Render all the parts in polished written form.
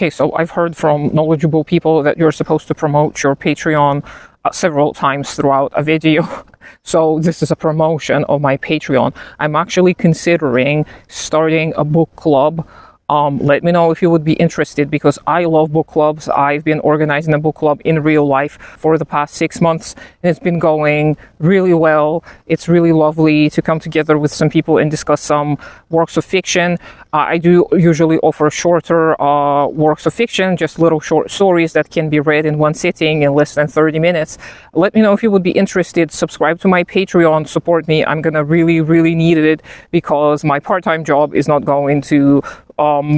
Okay, so I've heard from knowledgeable people that you're supposed to promote your Patreon several times throughout a video. So this is a promotion of my Patreon. I'm actually considering starting a book club. Let me know if you would be interested, because I love book clubs. I've been organizing a book club in real life for the past 6 months, and it's been going really well. It's really lovely to come together with some people and discuss some works of fiction. I do usually offer shorter works of fiction, just little short stories that can be read in one sitting in less than 30 minutes. Let me know if you would be interested. Subscribe to my Patreon, support me. I'm gonna really need it, because my part-time job is not going to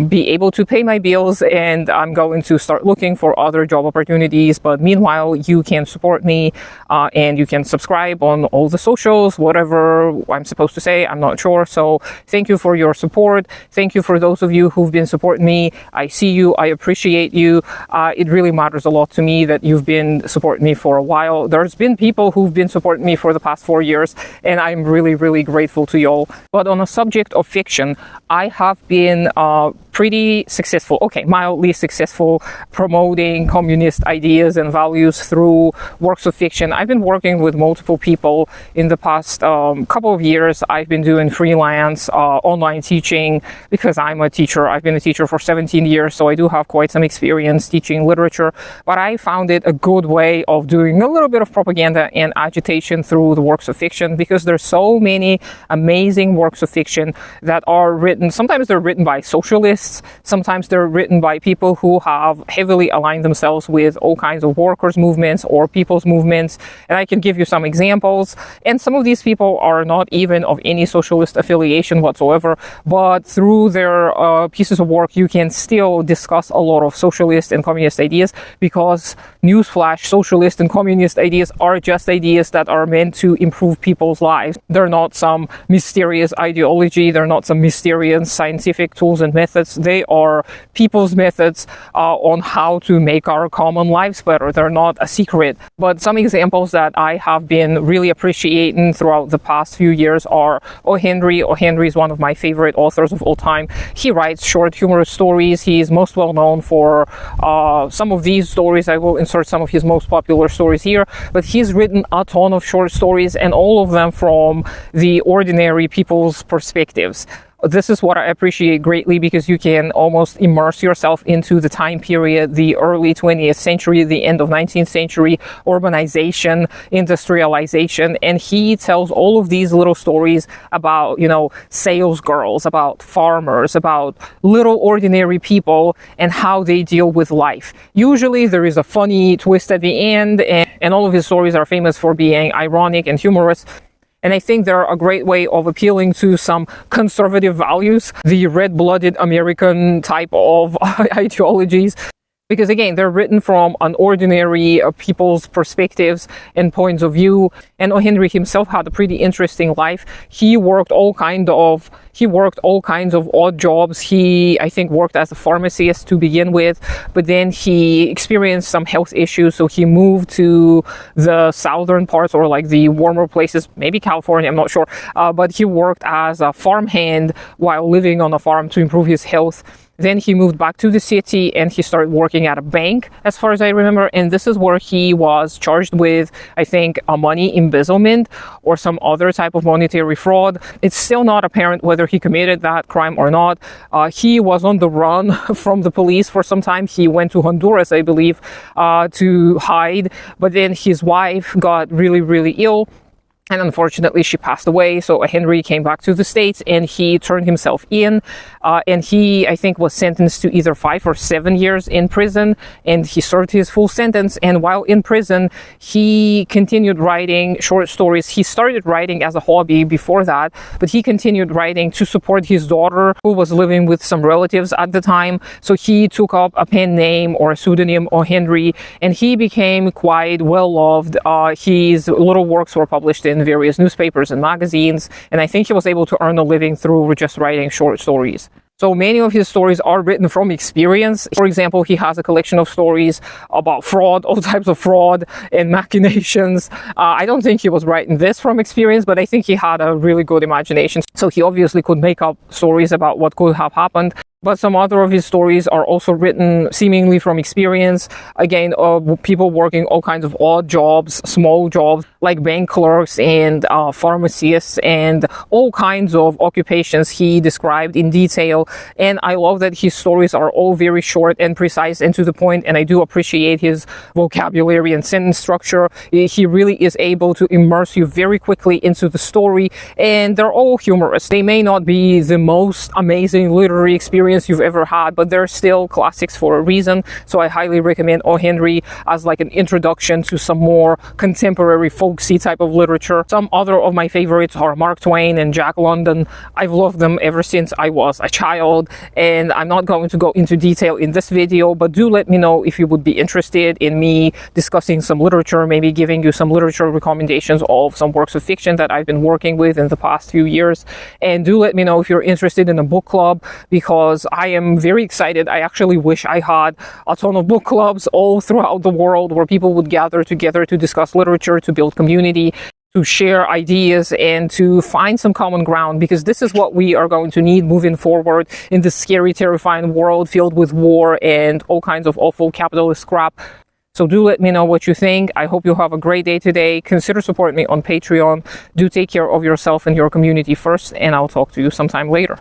be able to pay my bills, and I'm going to start looking for other job opportunities. But meanwhile, you can support me and you can subscribe on all the socials, whatever I'm supposed to say, I'm not sure. So thank you for your support. Thank you for those of you who've been supporting me. I see you, I appreciate you. It really matters a lot to me that you've been supporting me for a while. There's been people who've been supporting me for the past 4 years, and I'm really grateful to y'all. But on a subject of fiction, I have been pretty successful, mildly successful, promoting communist ideas and values through works of fiction. I've been working with multiple people in the past couple of years. I've been doing freelance online teaching, because I'm a teacher. I've been a teacher for 17 years, so I do have quite some experience teaching literature. But I found it a good way of doing a little bit of propaganda and agitation through the works of fiction, because there's so many amazing works of fiction that are written. Sometimes they're written by socialists, sometimes they're written by people who have heavily aligned themselves with all kinds of workers' movements or people's movements, and I can give you some examples. And some of these people are not even of any socialist affiliation whatsoever, but through their pieces of work you can still discuss a lot of socialist and communist ideas, because newsflash, socialist and communist ideas are just ideas that are meant to improve people's lives. They're not some mysterious ideology, they're not some mysterious scientific tools and methods. They are people's methods on how to make our common lives better. They're not a secret. But some examples that I have been really appreciating throughout the past few years are O. Henry. O. Henry is one of my favorite authors of all time. He writes short, humorous stories. He is most well known for some of these stories. I will insert some of his most popular stories here, but he's written a ton of short stories, and all of them from the ordinary people's perspectives. This is what I appreciate greatly, because you can almost immerse yourself into the time period, the early 20th century, the end of 19th century, urbanization, industrialization, and he tells all of these little stories about, sales girls, about farmers, about little ordinary people and how they deal with life. Usually there is a funny twist at the end, and all of his stories are famous for being ironic and humorous. And I think they're a great way of appealing to some conservative values, the red-blooded American type of ideologies. Because again, they're written from an ordinary people's perspectives and points of view. And O. Henry himself had a pretty interesting life. He worked all kinds of odd jobs. He, I think, worked as a pharmacist to begin with, but then he experienced some health issues, so he moved to the southern parts, or like the warmer places, maybe California, I'm not sure. But he worked as a farmhand while living on a farm to improve his health. Then he moved back to the city and he started working at a bank, as far as I remember. And this is where he was charged with, I think, a money embezzlement or some other type of monetary fraud. It's still not apparent whether he committed that crime or not. He was on the run from the police for some time. He went to Honduras, I believe, to hide. But then his wife got really ill. And unfortunately, she passed away. So Henry came back to the States and he turned himself in. And he, I think, was sentenced to either 5 or 7 years in prison. And he served his full sentence. And while in prison, he continued writing short stories. He started writing as a hobby before that, but he continued writing to support his daughter, who was living with some relatives at the time. So he took up a pen name or a pseudonym, O. Henry, and he became quite well loved. His little works were published in various newspapers and magazines, and I think he was able to earn a living through just writing short stories. So many of his stories are written from experience. For example, he has a collection of stories about fraud, all types of fraud and machinations. I don't think he was writing this from experience, but I think he had a really good imagination. So he obviously could make up stories about what could have happened. But some other of his stories are also written seemingly from experience. Again, people working all kinds of odd jobs, small jobs, like bank clerks and pharmacists, and all kinds of occupations he described in detail. And I love that his stories are all very short and precise and to the point, and I do appreciate his vocabulary and sentence structure. He really is able to immerse you very quickly into the story, and they're all humorous. They may not be the most amazing literary experience you've ever had, but they're still classics for a reason. So I highly recommend O. Henry as like an introduction to some more contemporary folksy type of literature. Some other of my favorites are Mark Twain and Jack London. I've loved them ever since I was a child, and I'm not going to go into detail in this video, but do let me know if you would be interested in me discussing some literature, maybe giving you some literature recommendations of some works of fiction that I've been working with in the past few years. And do let me know if you're interested in a book club, because I am very excited. I actually wish I had a ton of book clubs all throughout the world where people would gather together to discuss literature, to build community, to share ideas, and to find some common ground, because this is what we are going to need moving forward in this scary, terrifying world filled with war and all kinds of awful capitalist crap. So do let me know what you think. I hope you have a great day today. Consider supporting me on Patreon. Do take care of yourself and your community first, and I'll talk to you sometime later.